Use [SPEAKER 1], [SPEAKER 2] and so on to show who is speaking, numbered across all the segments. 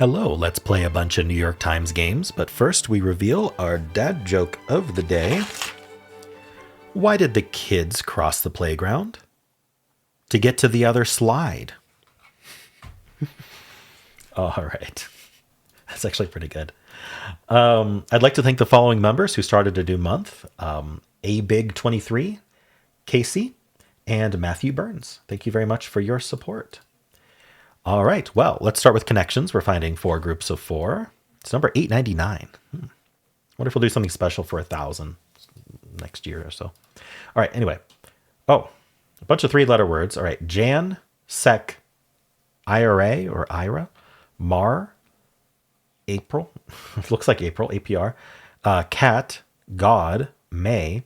[SPEAKER 1] Hello, let's play a bunch of New York Times games, but first we reveal our dad joke of the day. Why did the kids cross the playground? To get to the other slide. All right. That's actually pretty good. I'd like to thank the following members who started a new month. A Big 23, Casey, and Matthew Burns. Thank you very much for your support. All right, well, let's start with connections. We're finding 4 groups of 4. It's number 899. What if we'll do something special for 1,000 next year or so? All right, anyway. Oh, a bunch of 3-letter words. All right, Jan, Sec, IRA or IRA, Mar, April. It looks like April, APR. Cat, God, May,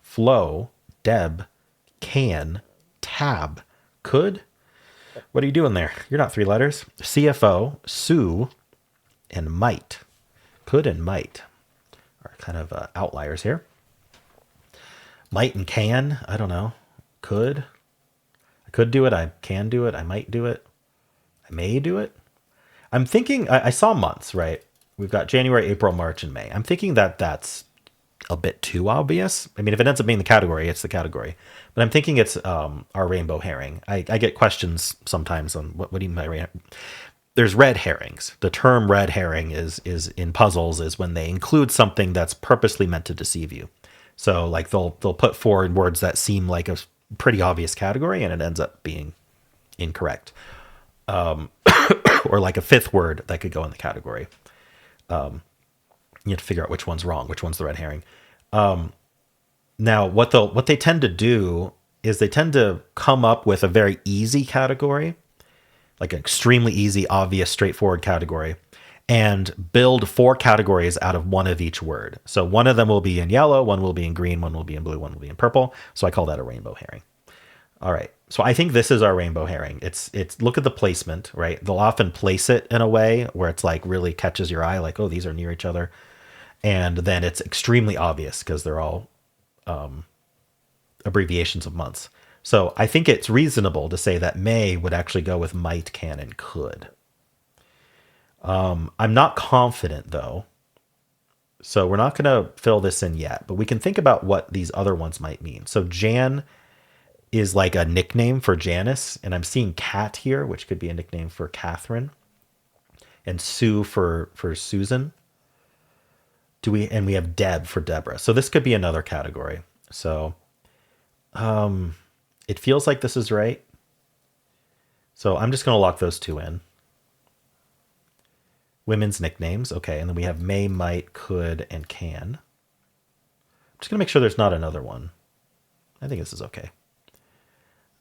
[SPEAKER 1] Flo, Deb, Can, Tab, Could. What are you doing there? You're not 3 letters. CFO, Sue, and Might. Could and might are kind of outliers here. Might and can, I don't know. Could. I could do it. I can do it. I might do it. I may do it. I'm thinking, I saw months, right? We've got January, April, March, and May. I'm thinking that that's a bit too obvious. I mean, if it ends up being the category, it's the category. But I'm thinking it's our rainbow herring. I get questions sometimes on what do you mean by there's red herrings. The term red herring is in puzzles is when they include something that's purposely meant to deceive you. So like they'll put forward words that seem like a pretty obvious category and it ends up being incorrect. Or like a 5th word that could go in the category. You have to figure out which one's wrong, which one's the red herring. Now, what they tend to do is they tend to come up with a very easy category, like an extremely easy, obvious, straightforward category, and build 4 categories out of one of each word. So one of them will be in yellow, one will be in green, one will be in blue, one will be in purple. So I call that a rainbow herring. All right. So I think this is our rainbow herring. It's look at the placement, right? They'll often place it in a way where it's like really catches your eye, like, oh, these are near each other. And then it's extremely obvious because they're all abbreviations of months. So I think it's reasonable to say that May would actually go with might, can, and could. I'm not confident though. So we're not going to fill this in yet, but we can think about what these other ones might mean. So Jan is like a nickname for Janice, and I'm seeing Cat here, which could be a nickname for Catherine, and Sue for Susan. We have Deb for Deborah. So this could be another category. So it feels like this is right. So I'm just going to lock those 2 in. Women's nicknames. Okay. And then we have may, might, could, and can. I'm just going to make sure there's not another one. I think this is okay.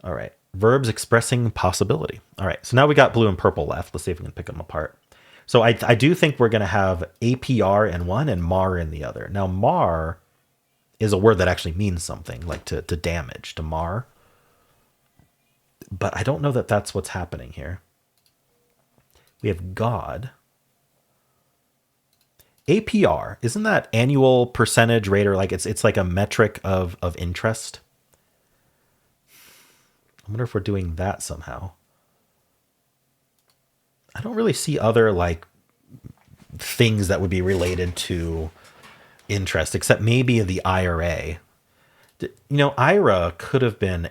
[SPEAKER 1] All right. Verbs expressing possibility. All right. So now we got blue and purple left. Let's see if we can pick them apart. So I do think we're going to have APR in one and mar in the other. Now, mar is a word that actually means something, like to damage, to mar. But I don't know that that's what's happening here. We have God. APR, isn't that annual percentage rate, or like it's like a metric of interest? I wonder if we're doing that somehow. I don't really see other like things that would be related to interest, except maybe the IRA. You know, IRA could have been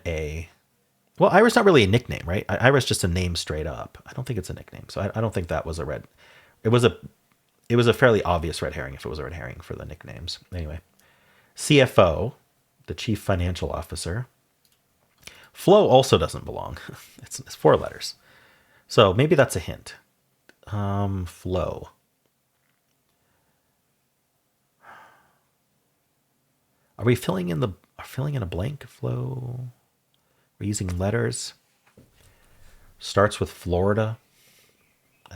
[SPEAKER 1] well, IRA's not really a nickname, right? IRA's just a name straight up. I don't think it's a nickname. So I don't think that was a red. It was a fairly obvious red herring if it was a red herring for the nicknames. Anyway, CFO, the chief financial officer. Flo also doesn't belong. It's 4 letters. So maybe that's a hint. Flow. Are we filling in a blank? Flow. We're using letters. Starts with Florida.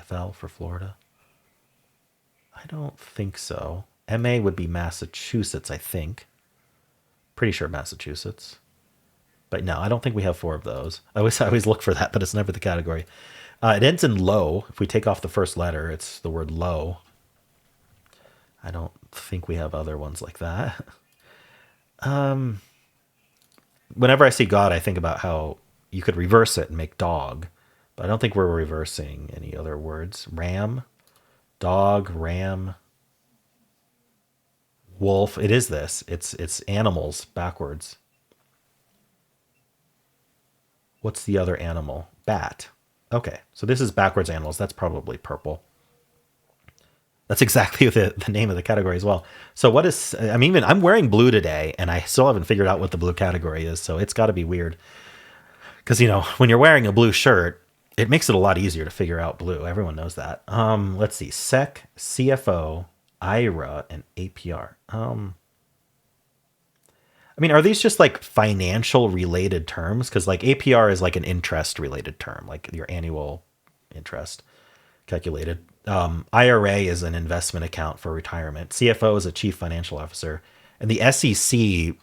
[SPEAKER 1] FL for Florida. I don't think so. MA would be Massachusetts, I think. Pretty sure Massachusetts. But no, I don't think we have 4 of those. I always look for that, but it's never the category. It ends in low. If we take off the first letter, it's the word low. I don't think we have other ones like that. Whenever I see God, I think about how you could reverse it and make dog. But I don't think we're reversing any other words. Ram, Dog, ram, wolf. It is this. It's animals backwards. What's the other animal? Bat. Okay, so this is backwards animals. That's probably purple. That's exactly the name of the category as well. So what is, I'm wearing blue today and I still haven't figured out what the blue category is. So it's got to be weird. Because, when you're wearing a blue shirt, it makes it a lot easier to figure out blue. Everyone knows that. Let's see. SEC, CFO, IRA, and APR. Are these just like financial related terms? Because like APR is like an interest related term, like your annual interest calculated. IRA is an investment account for retirement. CFO is a chief financial officer. And the SEC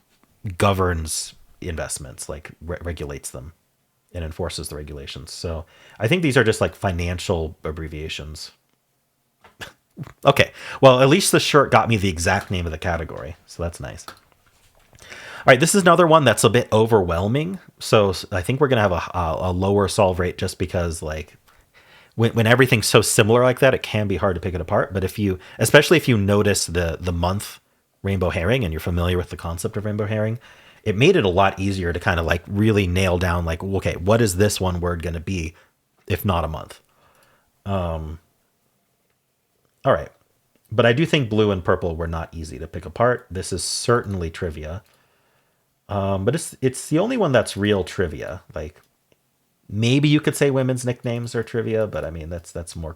[SPEAKER 1] governs investments, like regulates them and enforces the regulations. So I think these are just like financial abbreviations. Okay. Well, at least the shirt got me the exact name of the category. So that's nice. All right, this is another one that's a bit overwhelming. So I think we're going to have a lower solve rate just because like when everything's so similar like that, it can be hard to pick it apart. But especially if you notice the month rainbow herring and you're familiar with the concept of rainbow herring, it made it a lot easier to kind of like really nail down like, okay, what is this one word going to be if not a month? All right. But I do think blue and purple were not easy to pick apart. This is certainly trivia. But it's the only one that's real trivia. Like maybe you could say women's nicknames are trivia, but that's more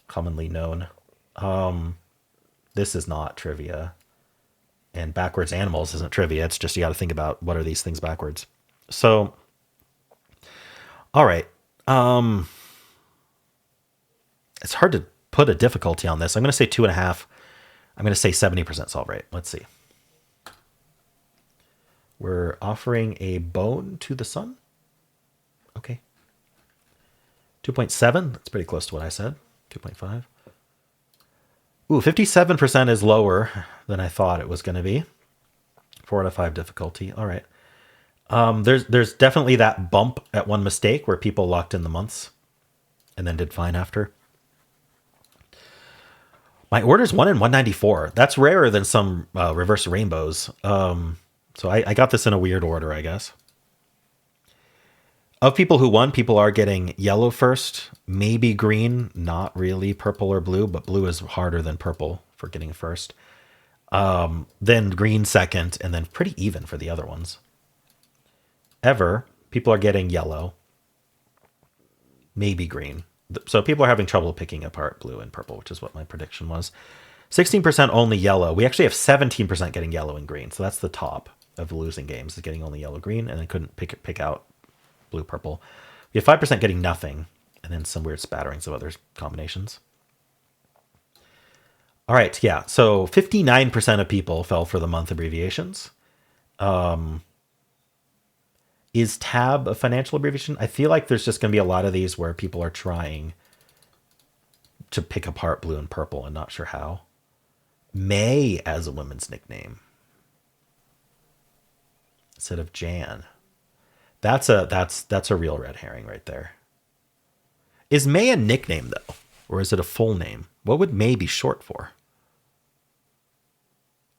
[SPEAKER 1] commonly known. This is not trivia, and backwards animals isn't trivia. It's just you got to think about what are these things backwards. So, all right, it's hard to put a difficulty on this. I'm going to say 2.5. I'm going to say 70% solve rate. Let's see. We're offering a bone to the sun. Okay. 2.7. That's pretty close to what I said. 2.5. Ooh, 57% is lower than I thought it was going to be. 4 out of 5 difficulty. All right. There's definitely that bump at one mistake where people locked in the months and then did fine after. My order's 1 in 194. That's rarer than some reverse rainbows. So I got this in a weird order, I guess. Of people who won, people are getting yellow first, maybe green, not really purple or blue, but blue is harder than purple for getting first. Then green second, and then pretty even for the other ones. Ever, people are getting yellow, maybe green. So people are having trouble picking apart blue and purple, which is what my prediction was. 16% only yellow. We actually have 17% getting yellow and green. So that's the top of the losing games, is getting only yellow, green, and then couldn't pick out blue, purple. We have 5% getting nothing, and then some weird spatterings of other combinations. All right, yeah. So 59% of people fell for the month abbreviations. Is TAB a financial abbreviation? I feel like there's just going to be a lot of these where people are trying to pick apart blue and purple and not sure how. May as a women's nickname instead of Jan. That's a real red herring right there. Is May a nickname though, or is it a full name? What would May be short for?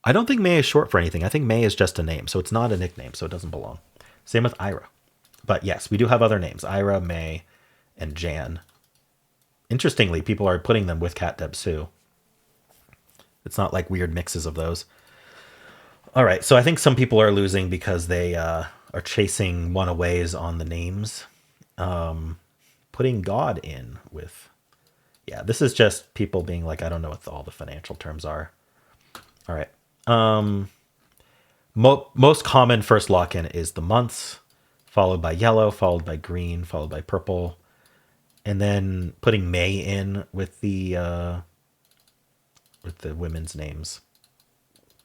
[SPEAKER 1] I don't think May is short for anything. I think May is just a name, so it's not a nickname, so it doesn't belong. Same with Ira. But yes, we do have other names. Ira, May, and Jan. Interestingly, people are putting them with Cat Deb Sue. It's not like weird mixes of those. All right, so I think some people are losing because they are chasing one-aways on the names. Putting God in with... Yeah, this is just people being like, I don't know what all the financial terms are. All right. Most common first lock-in is the months, followed by yellow, followed by green, followed by purple, and then putting May in with the women's names,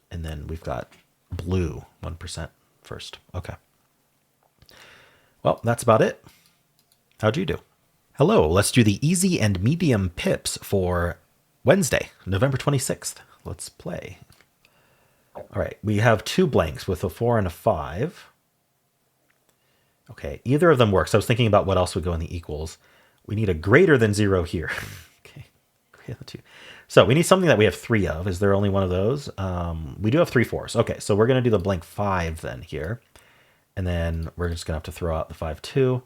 [SPEAKER 1] and then we've got blue 1% first. Okay. Well, that's about it. How'd you do? Hello. Let's do the easy and medium pips for Wednesday, November 26th. Let's play. All right, we have 2 blanks with a 4 and a 5. Okay, either of them works. I was thinking about what else would go in the equals. We need a greater than 0 here. Okay, and the 2. So we need something that we have 3 of. Is there only one of those? We do have 3 4s. Okay, so we're going to do the blank 5 then here. And then we're just going to have to throw out the 5 2.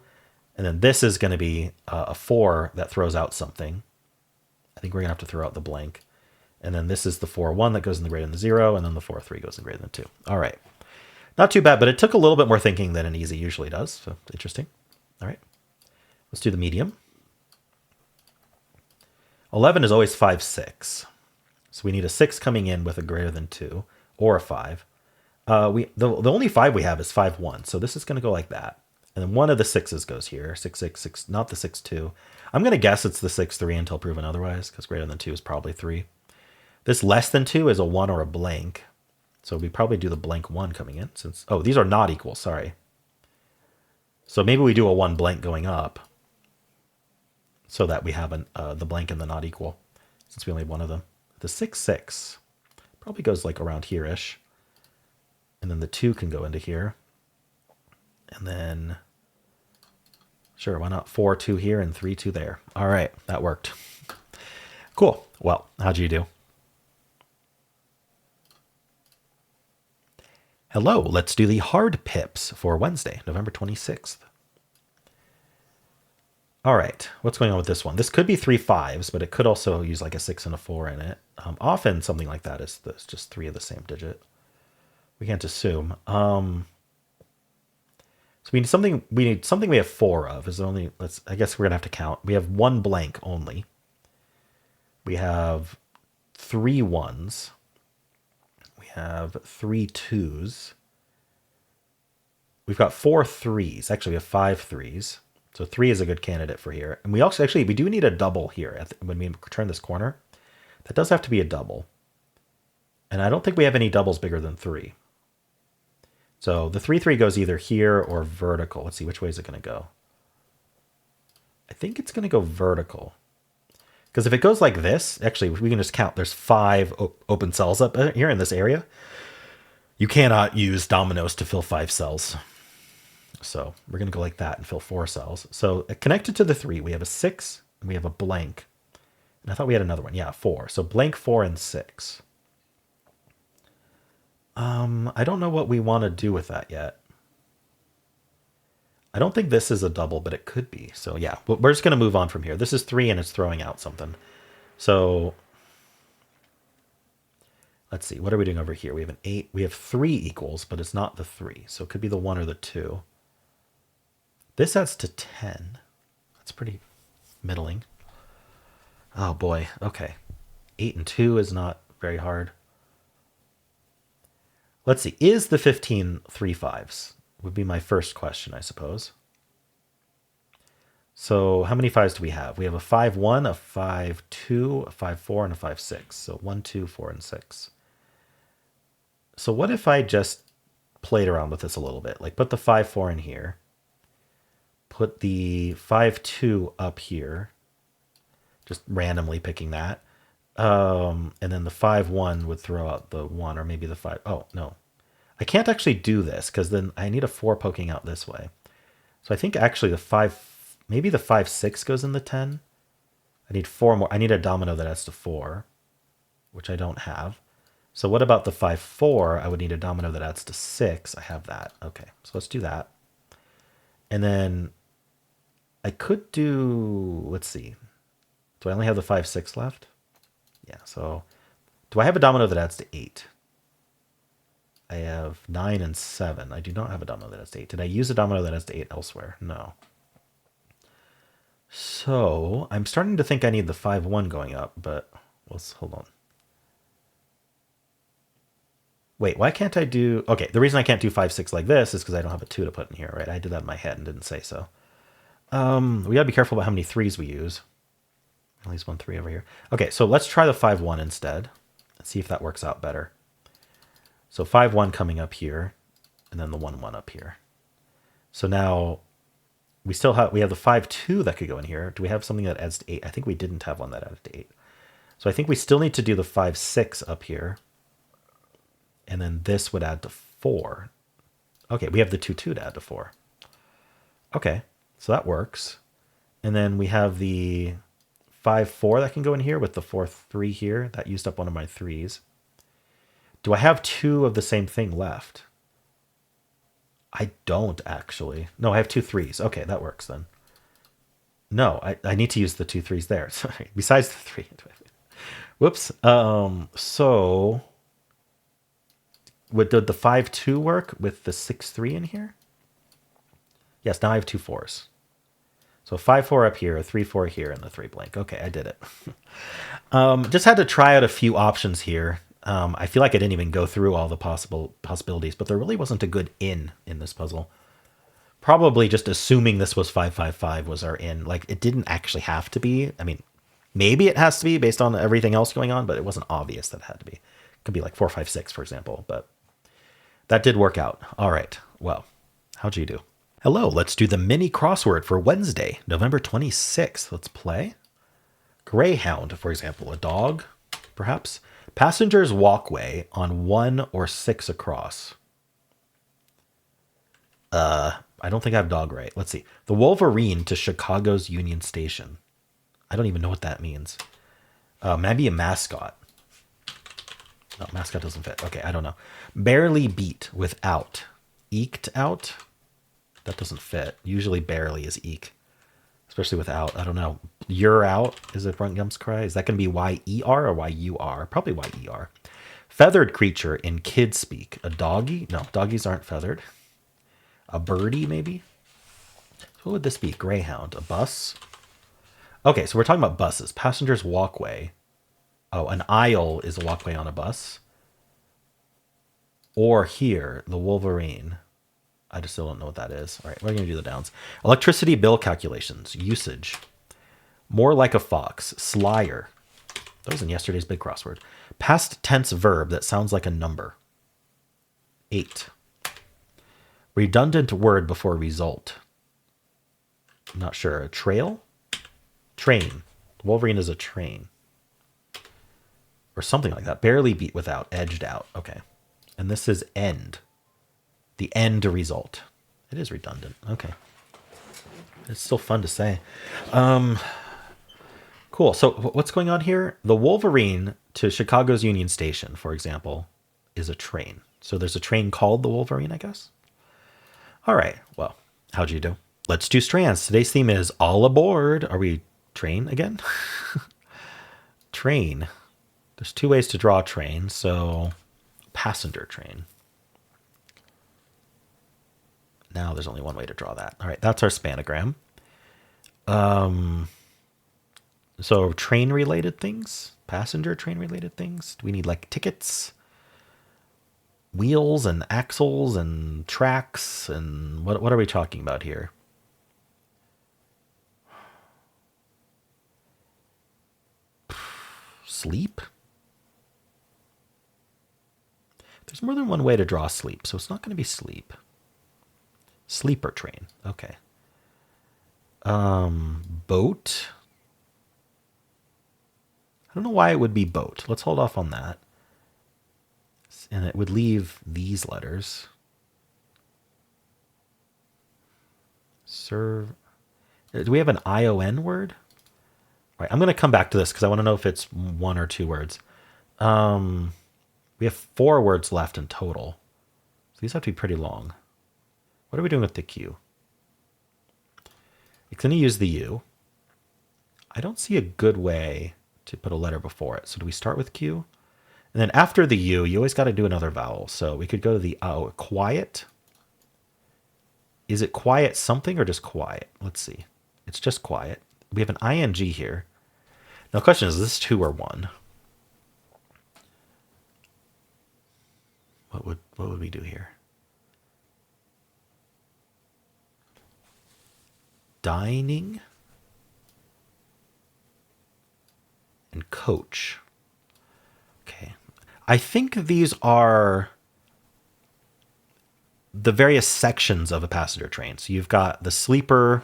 [SPEAKER 1] And then this is going to be a 4 that throws out something. I think we're going to have to throw out the blank. And then this is the 4 1 that goes in the greater than 0. And then the 4 3 goes in greater than 2. All right. Not too bad, but it took a little bit more thinking than an easy usually does. So interesting. All right. Let's do the medium. 11 is always 5 6. So we need a 6 coming in with a greater than 2 or a 5. The only 5 we have is 5 1. So this is going to go like that. And then one of the 6s goes here. 6 6 6, not the 6 2. I'm going to guess it's the 6 3 until proven otherwise, because greater than 2 is probably 3. This less than 2 is a 1 or a blank. So we probably do the blank 1 coming in. Since these are not equal, sorry. So maybe we do a 1 blank going up, so that we have the blank and the not equal, since we only have one of them. The 6 6 probably goes like around here-ish. And then the 2 can go into here. And then, sure, why not 4 2 here and 3 2 there? All right, that worked. Cool. Well, how'd you do? Hello, let's do the hard pips for Wednesday, November 26th. All right, what's going on with this one? This could be 3 5s, but it could also use like a 6 and a 4 in it. Often something like that is just 3 of the same digit. We can't assume. So we need something we have 4 of. Is there only, I guess we're gonna have to count. We have 1 blank only. We have 3 1s. We have 3 2s. We've got 4 3s. Actually, we have 5 3s. So 3 is a good candidate for here. And we also, we do need a double here when we turn this corner. That does have to be a double. And I don't think we have any doubles bigger than 3. So the 3 3 goes either here or vertical. Let's see, which way is it going to go? I think it's going to go vertical. Because if it goes like this, actually, we can just count. There's 5 open cells up here in this area. You cannot use dominoes to fill 5 cells. So we're going to go like that and fill 4 cells. So connected to the 3, we have a 6, and we have a blank. And I thought we had another one. Yeah, 4. So blank 4 and 6. I don't know what we want to do with that yet. I don't think this is a double, but it could be. So yeah, we're just going to move on from here. This is 3 and it's throwing out something. So let's see. What are we doing over here? We have an 8. We have 3 equals, but it's not the 3. So it could be the 1 or the 2. This adds to 10. That's pretty middling. Oh boy. Okay. 8 and 2 is not very hard. Let's see. Is the 15 3 5s? Would be my first question, I suppose. So how many 5s do we have? We have a 5 1, a 5 2, a 5 4, and a 5 6. So 1, 2, 4, and 6. So what if I just played around with this a little bit? Like put the 5 4 in here. Put the 5 2 up here. Just randomly picking that. And then the 5 1 would throw out the 1, or maybe the 5. Oh, no. I can't actually do this because then I need a 4 poking out this way. So I think actually the 5, maybe the 5 6 goes in the 10. I need 4 more. I need a domino that adds to 4, which I don't have. So what about the 5 4? I would need a domino that adds to 6. I have that. Okay, so let's do that. And then I could do, let's see. Do I only have the 5 6 left? Yeah, so do I have a domino that adds to 8? I have 9 and 7. I do not have a domino that adds to 8. Did I use a domino that adds to 8 elsewhere? No. So I'm starting to think I need the 5 1 going up, but let's hold on. Wait, why can't I do... Okay, the reason I can't do 5 6 like this is because I don't have a 2 to put in here, right? I did that in my head and didn't say so. We gotta be careful about how many 3s we use. At least 1 3 over here. Okay, so let's try the 5 1 instead. Let's see if that works out better. So 5 1 coming up here, and then the 1 1 up here. So now we have the 5 2 that could go in here. Do we have something that adds to 8? I think we didn't have one that added to 8. So I think we still need to do the 5 6 up here. And then this would add to 4. Okay, we have the 2 2 to add to 4. Okay, so that works. And then we have the 5-4 that can go in here with the 4-3 here. That used up one of my 3s. Do I have 2 of the same thing left? I don't actually. No, I have 2 3s. Okay, that works then. No, I need to use the 2 3s there. Sorry. Besides the 3. Whoops. So did the 5-2 work with the 6-3 in here? Yes, now I have 2 4s. So 5-4 up here, a 3-4 here, and the 3 blank. Okay, I did it. Just had to try out a few options here. I feel like I didn't even go through all the possibilities, but there really wasn't a good in this puzzle. Probably just assuming this was 5-5-5 was our in. Like, it didn't actually have to be. I mean, maybe it has to be based on everything else going on, but it wasn't obvious that it had to be. It could be like 4-5-6, for example, but that did work out. All right. Well, how'd you do? Hello, let's do the mini crossword for Wednesday, November 26th. Let's play. Greyhound, for example, a dog, perhaps. Passenger's walkway on 1 or 6 across. I don't think I have dog right. Let's see. The Wolverine to Chicago's Union Station. I don't even know what that means. Maybe a mascot. No, mascot doesn't fit. Okay, I don't know. Barely beat without. Eked out. That doesn't fit. Usually barely is eke. Especially without. I don't know. You're out is a Gruntgum's cry. Is that going to be Y-E-R or Y-U-R? Probably Y-E-R. Feathered creature in kid speak. A doggy? No, doggies aren't feathered. A birdie, maybe? What would this be? Greyhound. A bus? Okay, so we're talking about buses. Passenger's walkway. Oh, an aisle is a walkway on a bus. Or here, the Wolverine. I just still don't know what that is. All right, we're going to do the downs. Electricity bill calculations. Usage. More like a fox. Slyer. That was in yesterday's big crossword. Past tense verb that sounds like a number. 8. Redundant word before result. I'm not sure. A trail? Train. Wolverine is a train. Or something like that. Barely beat without. Edged out. Okay. And this is end. The end result. It is redundant. Okay. It's still fun to say. Cool. So what's going on here? The Wolverine to Chicago's Union Station, for example, is a train. So there's a train called the Wolverine, I guess. All right. Well, how'd you do? Let's do strands. Today's theme is all aboard. Are we train again? Train. There's 2 ways to draw a train. So passenger train. Now there's only one way to draw that. All right. That's our spanogram. So train related things, passenger train related things. Do we need like tickets? Wheels and axles and tracks and what are we talking about here? Sleep? There's more than one way to draw sleep, so it's not going to be sleep. Sleeper train. Okay. Boat. I don't know why it would be boat. Let's hold off on that. And it would leave these letters. Serve. Do we have an ION word? All right, I'm going to come back to this because I want to know if it's 1 or 2 words. We have 4 words left in total. So these have to be pretty long. What are we doing with the Q? It's going to use the U. I don't see a good way to put a letter before it. So do we start with Q? And then after the U, you always got to do another vowel. So we could go to the O. Quiet. Is it quiet something or just quiet? Let's see. It's just quiet. We have an ing here. Now the question is this 2 or 1? What would we do here? Dining and coach. Okay. I think these are the various sections of a passenger train. So you've got the sleeper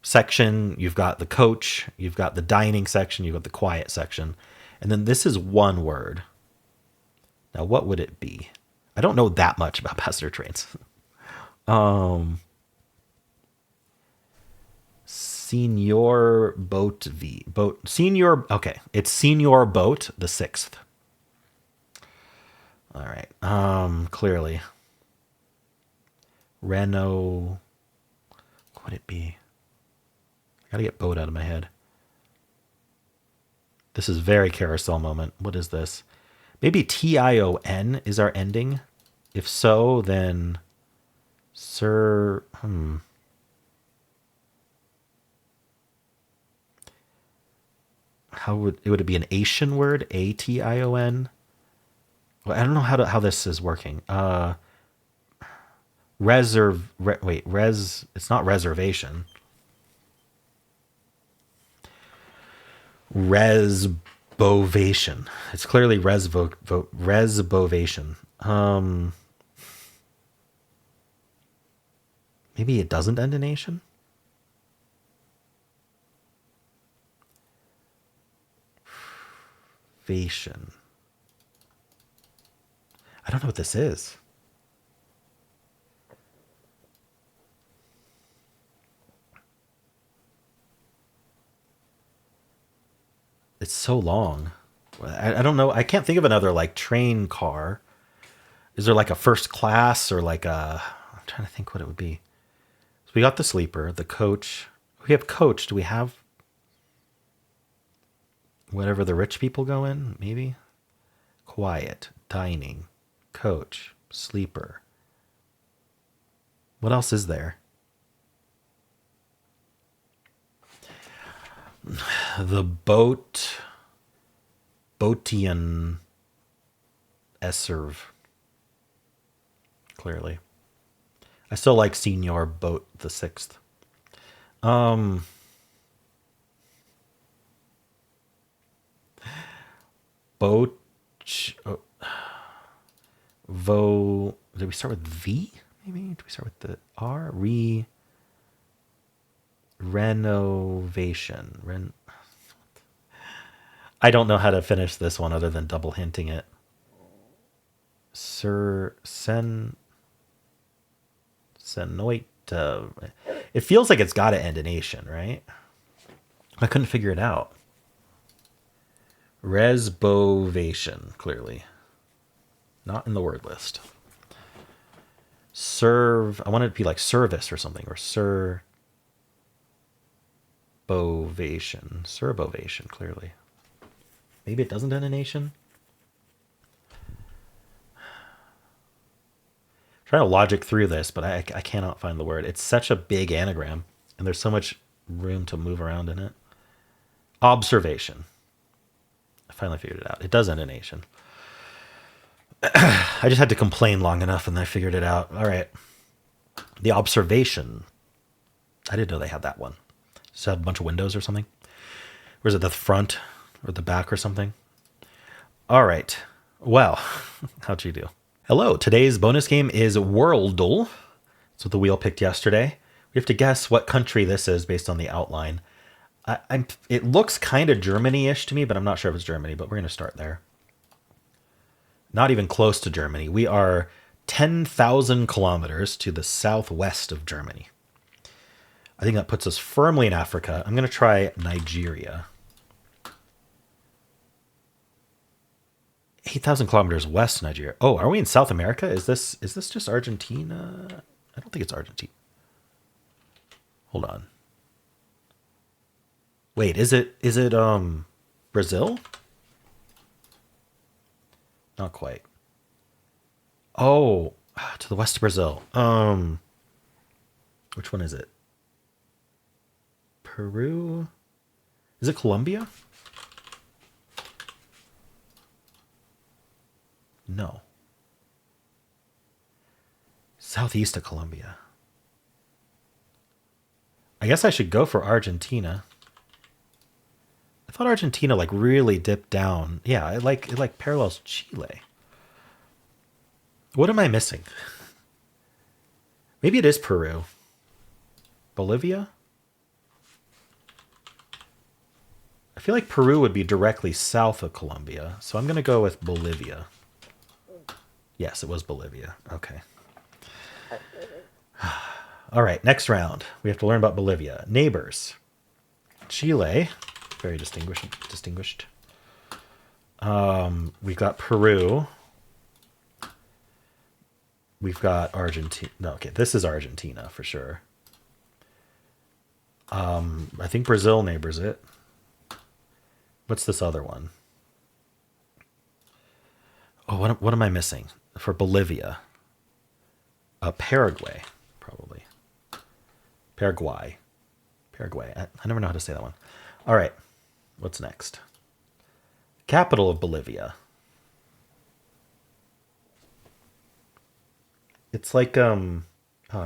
[SPEAKER 1] section, you've got the coach, you've got the dining section, you've got the quiet section. And then this is one word. Now, what would it be? I don't know that much about passenger trains. Senior Boat V. Boat Senior. Okay, it's Senior Boat the sixth. All right. Clearly. Renault. What would it be? I gotta get boat out of my head. This is very carousel moment. What is this? Maybe TION is our ending. If so, then Sir. How would it be an Asian word? ATION. Well, I don't know how this is working. It's not reservation. Resbovation. It's clearly resbovation. Maybe it doesn't end in nation. Vation. I don't know what this is. It's so long. I don't know. I can't think of another like train car. Is there like a first class or like a? I'm trying to think what it would be. So we got the sleeper, the coach. We have coach. Do we have whatever the rich people go in? Maybe. Quiet, dining, coach, sleeper. What else is there? The boat. Boatian Esserve. Clearly. I still like Senior Boat the sixth. Boat. Did we start with V? Maybe? Did we start with the R? Renovation. I don't know how to finish this one other than double hinting it. Senoit. It feels like it's got to end in Asian, right? I couldn't figure it out. Resbovation, clearly. Not in the word list. Serve. I want it to be like service or something. Or Surbovation, clearly. Maybe it doesn't end in nation. Trying to logic through this, but I cannot find the word. It's such a big anagram, and there's so much room to move around in it. Observation. I finally figured it out. It does end in nation. I just had to complain long enough, and I figured it out. All right. The observation. I didn't know they had that one. Does it have a bunch of windows or something? Or is it the front or the back or something? All right. Well, how'd you do? Hello. Today's bonus game is Worldle. That's what the wheel picked yesterday. We have to guess what country this is based on the outline. It looks kind of Germany-ish to me, but I'm not sure if it's Germany, but we're going to start there. Not even close to Germany. We are 10,000 kilometers to the southwest of Germany. I think that puts us firmly in Africa. I'm going to try Nigeria. 8,000 kilometers west of Nigeria. Oh, are we in South America? Is this just Argentina? I don't think it's Argentina. Hold on. Wait, is it Brazil? Not quite. Oh, to the west of Brazil. Which one is it? Peru? Is it Colombia? No. Southeast of Colombia. I guess I should go for Argentina. I thought Argentina like really dipped down. Yeah, it like parallels Chile. What am I missing? Maybe it is Peru. Bolivia? I feel like Peru would be directly south of Colombia, so I'm going to go with Bolivia. Yes, it was Bolivia. Okay. All right, next round. We have to learn about Bolivia. Neighbors. Chile, very distinguished. We've got Peru. We've got Argentina. No, okay, this is Argentina for sure. I think Brazil neighbors it. What's this other one? Oh, what am I missing? For Bolivia. Paraguay, probably. Paraguay. Paraguay. I never know how to say that one. All right. What's next? Capital of Bolivia. It's like oh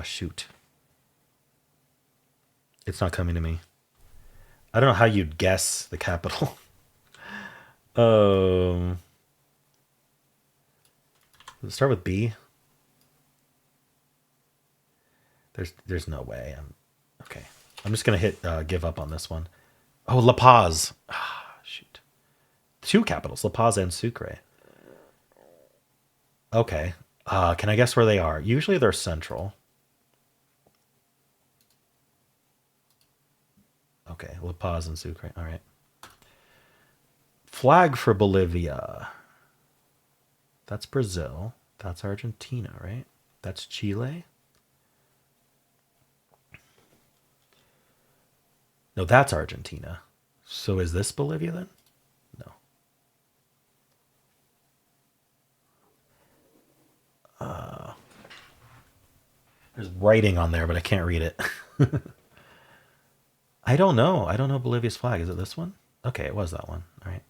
[SPEAKER 1] shoot. It's not coming to me. I don't know how you'd guess the capital. um Does it start with B? There's no way. Okay. I'm just gonna hit give up on this one. Oh, La Paz. Ah, shoot. Two capitals, La Paz and Sucre. Okay. Can I guess where they are? Usually they're central. Okay, La Paz and Sucre. All right. Flag for Bolivia. That's Brazil. That's Argentina, right? That's Chile. No, that's Argentina. So is this Bolivia then? No. There's writing on there, but I can't read it. I don't know. I don't know Bolivia's flag. Is it this one? Okay, it was that one. All right.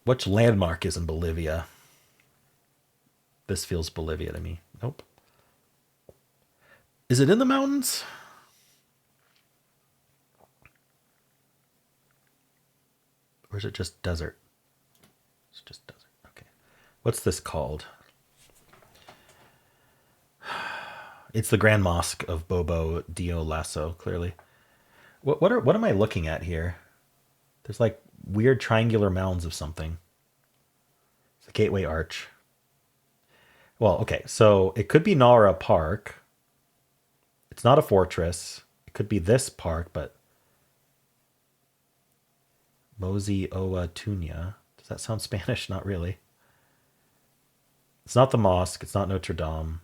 [SPEAKER 1] Which landmark is in Bolivia? This feels Bolivia to me. Nope. Is it in the mountains? Or is it just desert? It's just desert. Okay. What's this called? It's the Grand Mosque of Bobo Dioulasso, clearly. What am I looking at here? There's like weird triangular mounds of something. It's a gateway arch. Well, okay, so it could be Nara Park. It's not a fortress. It could be this park, but Mosi Oa Tunya. Does that sound Spanish? Not really. It's not the mosque. It's not Notre Dame.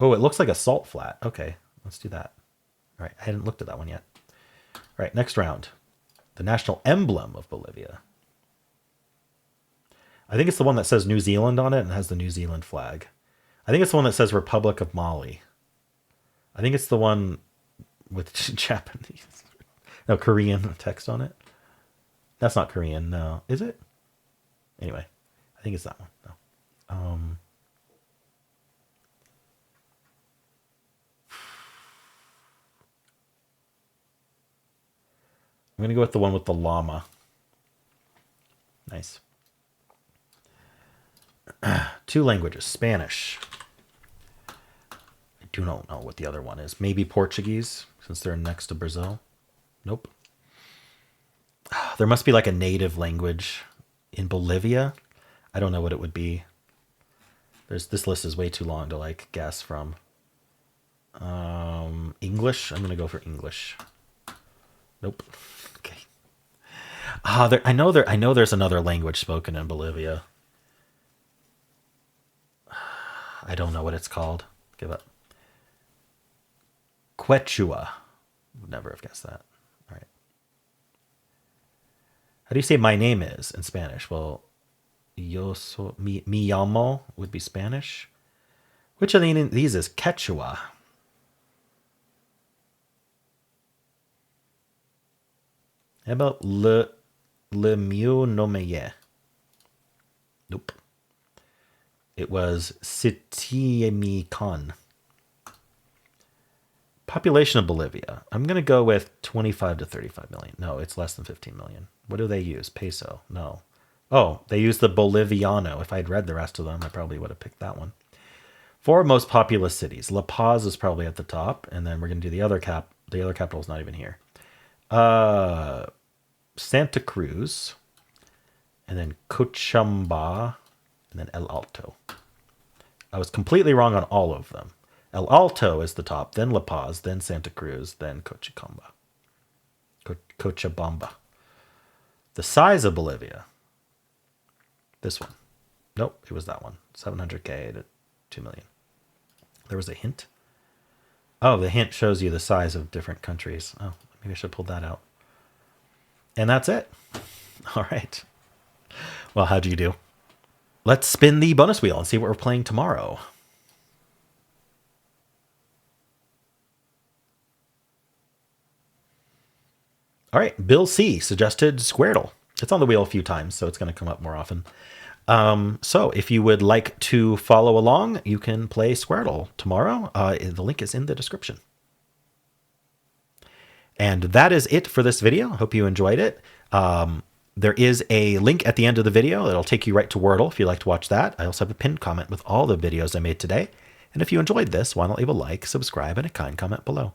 [SPEAKER 1] Oh, it looks like a salt flat. Okay, let's do that. All right, I hadn't looked at that one yet. All right, next round. The national emblem of Bolivia. I think it's the one that says New Zealand on it and has the New Zealand flag. I think it's the one that says Republic of Mali. I think it's the one with Japanese, no, Korean text on it. That's not Korean, no. Is it? Anyway, I think it's that one. No. I'm going to go with the one with the llama. Nice. Two languages. Spanish. I do not know what the other one is. Maybe Portuguese, since they're next to Brazil. Nope. There must be like a native language in Bolivia. I don't know what it would be. This list is way too long to like guess from. English. I'm going to go for English. Nope. Okay. I know there's another language spoken in Bolivia. I don't know what it's called. Give up. Quechua. Would never have guessed that. All right. How do you say my name is in Spanish? Well, mi llamo would be Spanish. Which of these is Quechua? How about le mieux nommé? Nope. It was Sitiemican. Population of Bolivia. I'm going to go with 25 to 35 million. No, it's less than 15 million. What do they use? Peso? No. Oh, they use the Boliviano. If I'd read the rest of them, I probably would have picked that one. Four most populous cities. La Paz is probably at the top, and then we're going to do the other The other capital is not even here. Santa Cruz, and then Cochabamba, and then El Alto. I was completely wrong on all of them. El Alto is the top, then La Paz, then Santa Cruz, then Cochabamba. The size of Bolivia. This one. Nope, it was that one. 700K to 2 million. There was a hint. Oh, the hint shows you the size of different countries. Oh, maybe I should pull that out. And that's it. All right. Well, how'd you do? Let's spin the bonus wheel and see what we're playing tomorrow. All right, Bill C suggested Squirtle. It's on the wheel a few times, so it's going to come up more often. So if you would like to follow along, you can play Squirtle tomorrow. The link is in the description. And that is it for this video. I hope you enjoyed it. There is a link at the end of the video that'll take you right to Wordle if you'd like to watch that. I also have a pinned comment with all the videos I made today. And if you enjoyed this, why not leave a like, subscribe, and a kind comment below.